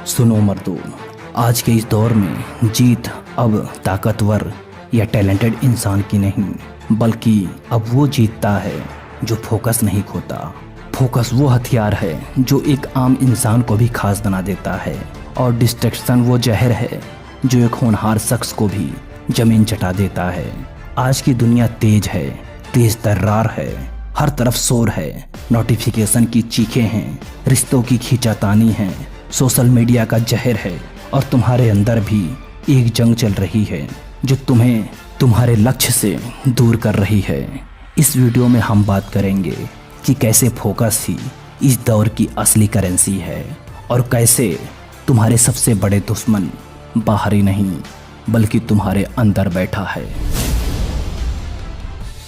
सुनो मर्दों, आज के इस दौर में जीत अब ताकतवर या टैलेंटेड इंसान की नहीं, बल्कि अब वो जीतता है जो फोकस नहीं खोता। फोकस वो हथियार है जो एक आम इंसान को भी खास बना देता है, और डिस्ट्रैक्शन वो जहर है जो एक होनहार शख्स को भी जमीन चटा देता है। आज की दुनिया तेज है, तेज तर्रार है, हर तरफ शोर है, नोटिफिकेशन की चीखें हैं, रिश्तों की खींचातानी है, सोशल मीडिया का जहर है, और तुम्हारे अंदर भी एक जंग चल रही है जो तुम्हें तुम्हारे लक्ष्य से दूर कर रही है। इस वीडियो में हम बात करेंगे कि कैसे फोकस ही इस दौर की असली करेंसी है, और कैसे तुम्हारे सबसे बड़े दुश्मन बाहरी नहीं बल्कि तुम्हारे अंदर बैठा है।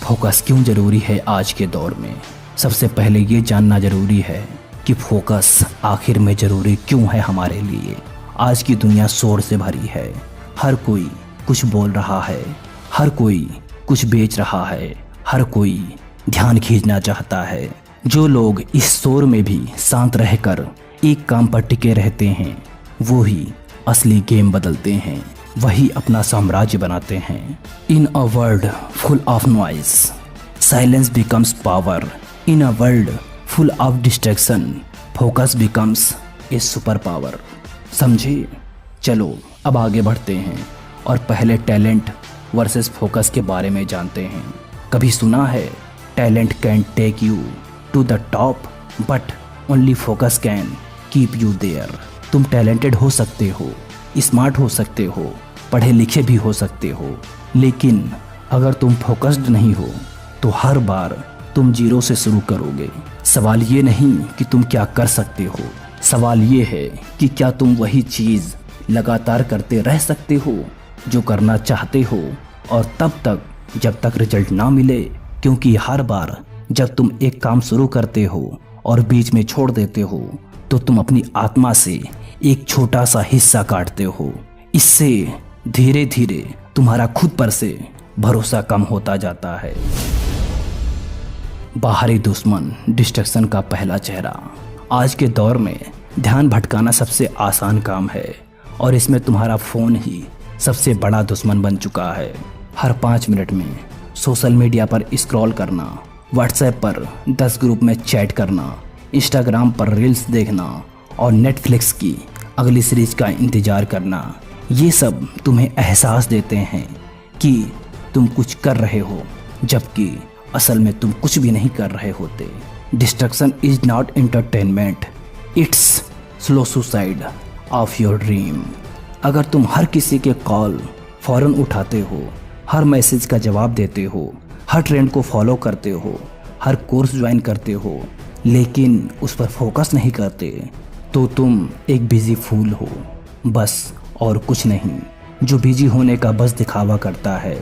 फोकस क्यों ज़रूरी है आज के दौर में? सबसे पहले ये जानना ज़रूरी है कि फोकस आखिर में ज़रूरी क्यों है हमारे लिए। आज की दुनिया शोर से भरी है, हर कोई कुछ बोल रहा है, हर कोई कुछ बेच रहा है, हर कोई ध्यान खींचना चाहता है। जो लोग इस शोर में भी शांत रहकर एक काम पर टिके रहते हैं, वो ही असली गेम बदलते हैं, वही अपना साम्राज्य बनाते हैं। In a world full of noise, silence becomes power. In a world full of distraction, focus becomes a super power. समझे? चलो अब आगे बढ़ते हैं और पहले टैलेंट वर्सेस फोकस के बारे में जानते हैं। कभी सुना है talent can take you to the top but only focus can keep you there. तुम टैलेंटेड हो सकते हो, स्मार्ट हो सकते हो, पढ़े लिखे भी हो सकते हो, लेकिन अगर तुम फोकस्ड नहीं हो तो हर बार तुम जीरो से शुरू करोगे। सवाल ये नहीं कि तुम क्या कर सकते हो, सवाल ये है कि क्या तुम वही चीज़ लगातार करते रह सकते हो जो करना चाहते हो, और तब तक जब तक रिजल्ट ना मिले। क्योंकि हर बार जब तुम एक काम शुरू करते हो और बीच में छोड़ देते हो तो तुम अपनी आत्मा से एक छोटा सा हिस्सा काटते हो। इससे धीरे धीरे तुम्हारा खुद पर से भरोसा कम होता जाता है। बाहरी दुश्मन डिस्ट्रैक्शन का पहला चेहरा। आज के दौर में ध्यान भटकाना सबसे आसान काम है, और इसमें तुम्हारा फ़ोन ही सबसे बड़ा दुश्मन बन चुका है। हर 5 मिनट में सोशल मीडिया पर स्क्रॉल करना, व्हाट्सएप पर 10 ग्रुप में चैट करना, इंस्टाग्राम पर रील्स देखना और नेटफ्लिक्स की अगली सीरीज का इंतज़ार करना, ये सब तुम्हें एहसास देते हैं कि तुम कुछ कर रहे हो, जबकि असल में तुम कुछ भी नहीं कर रहे होते। Distraction is not entertainment, it's slow suicide of your dream. अगर तुम हर किसी के कॉल फ़ौरन उठाते हो, हर मैसेज का जवाब देते हो, हर ट्रेंड को फॉलो करते हो, हर कोर्स ज्वाइन करते हो, लेकिन उस पर फोकस नहीं करते, तो तुम एक बिजी फूल हो बस, और कुछ नहीं। जो बिजी होने का बस दिखावा करता है,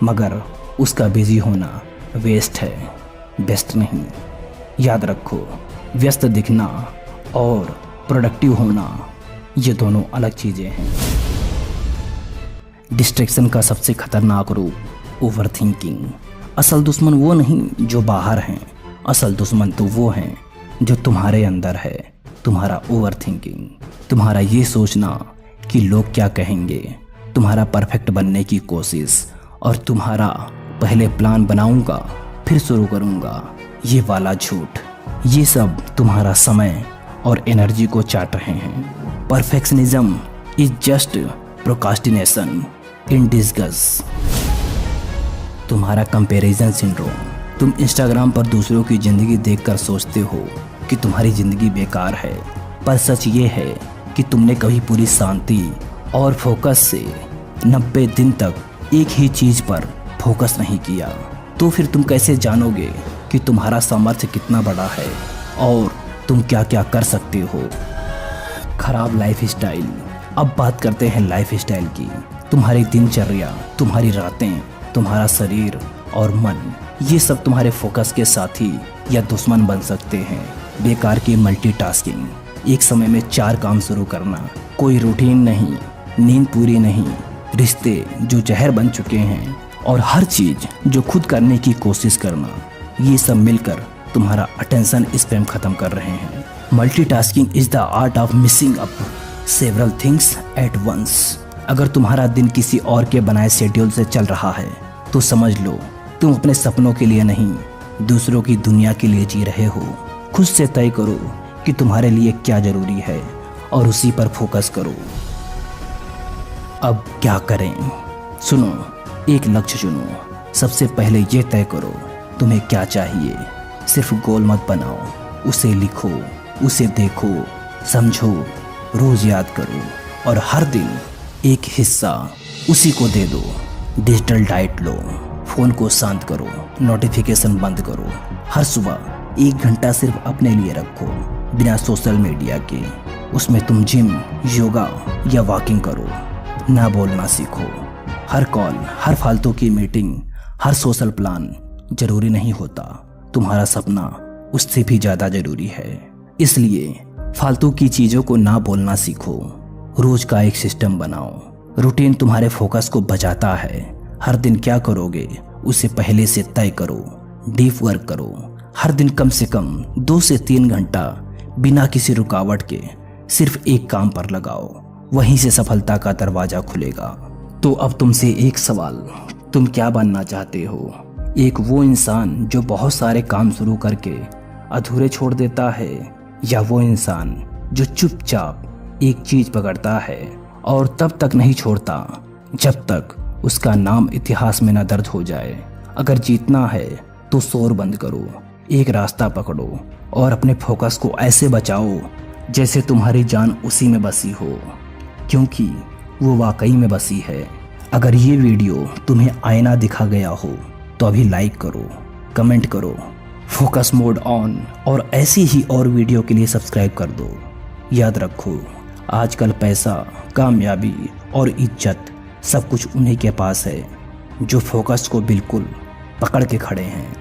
मगर उसका बिजी होना वेस्ट है, बेस्ट नहीं। याद रखो, व्यस्त दिखना और प्रोडक्टिव होना ये दोनों अलग चीज़ें हैं। डिस्ट्रैक्शन का सबसे खतरनाक रूप ओवर थिंकिंग। असल दुश्मन वो नहीं जो बाहर हैं, असल दुश्मन तो वो हैं जो तुम्हारे अंदर है। तुम्हारा ओवर थिंकिंग, तुम्हारा ये सोचना कि लोग क्या कहेंगे, तुम्हारा परफेक्ट बनने की कोशिश, और तुम्हारा पहले प्लान बनाऊंगा फिर शुरू करूंगा ये वाला झूठ, ये सब तुम्हारा समय और एनर्जी को चाट रहे हैं। Perfectionism is just procrastination in disguise. तुम्हारा कंपैरिजन सिंड्रोम। तुम इंस्टाग्राम पर दूसरों की ज़िंदगी देखकर सोचते हो कि तुम्हारी ज़िंदगी बेकार है, पर सच ये है कि तुमने कभी पूरी शांति और फोकस से 90 दिन तक एक ही चीज़ पर फोकस नहीं किया। तो फिर तुम कैसे जानोगे कि तुम्हारा सामर्थ्य कितना बड़ा है और तुम क्या क्या कर सकते हो? खराब लाइफ स्टाइल। अब बात करते हैं लाइफ स्टाइल की। तुम्हारी दिनचर्या, तुम्हारी रातें, तुम्हारा शरीर और मन, ये सब तुम्हारे फोकस के साथी या दुश्मन बन सकते हैं। बेकार की मल्टीटास्किंग, एक समय में 4 काम शुरू करना, कोई रूटीन नहीं, नींद पूरी नहीं, रिश्ते जो जहर बन चुके हैं, और हर चीज़ जो खुद करने की कोशिश करना, ये सब मिलकर तुम्हारा अटेंशन स्पैम खत्म कर रहे हैं। Multitasking is the art of missing up several things at once. अगर तुम्हारा दिन किसी और के बनाए शेड्यूल से चल रहा है तो समझ लो तुम अपने सपनों के लिए नहीं, दूसरों की दुनिया के लिए जी रहे हो। खुद से तय करो कि तुम्हारे लिए क्या जरूरी है और उसी पर फोकस करो। अब क्या करें? सुनो, एक लक्ष्य चुनो। सबसे पहले ये तय करो तुम्हें क्या चाहिए। सिर्फ गोल मत बनाओ, उसे लिखो, उसे देखो, समझो, रोज याद करो और हर दिन एक हिस्सा उसी को दे दो। डिजिटल डाइट लो, फोन को शांत करो, नोटिफिकेशन बंद करो। हर सुबह 1 घंटा सिर्फ अपने लिए रखो, बिना सोशल मीडिया के। उसमें तुम जिम, योगा या वॉकिंग करो। ना बोलना सीखो। हर कॉल, हर फालतू की मीटिंग, हर सोशल प्लान जरूरी नहीं होता। तुम्हारा सपना उससे भी ज्यादा जरूरी है। इसलिए फालतू की चीजों को ना बोलना सीखो। रोज का एक सिस्टम बनाओ। रूटीन तुम्हारे फोकस को बचाता है। हर दिन क्या करोगे उसे पहले से तय करो। डीप वर्क करो। हर दिन कम से कम 2 से 3 घंटा बिना किसी रुकावट के सिर्फ एक काम पर लगाओ। वहीं से सफलता का दरवाजा खुलेगा। तो अब तुमसे एक सवाल, तुम क्या बनना चाहते हो? एक वो इंसान जो बहुत सारे काम शुरू करके अधूरे छोड़ देता है, या वो इंसान जो चुपचाप एक चीज पकड़ता है और तब तक नहीं छोड़ता जब तक उसका नाम इतिहास में न दर्ज हो जाए? अगर जीतना है तो शोर बंद करो, एक रास्ता पकड़ो और अपने फोकस को ऐसे बचाओ जैसे तुम्हारी जान उसी में बसी हो, क्योंकि वो वाकई में बसी है। अगर ये वीडियो तुम्हें आईना दिखा गया हो तो अभी लाइक करो, कमेंट करो, फोकस मोड ऑन, और ऐसी ही और वीडियो के लिए सब्सक्राइब कर दो। याद रखो, आजकल पैसा, कामयाबी और इज्जत सब कुछ उन्हीं के पास है जो फोकस को बिल्कुल पकड़ के खड़े हैं।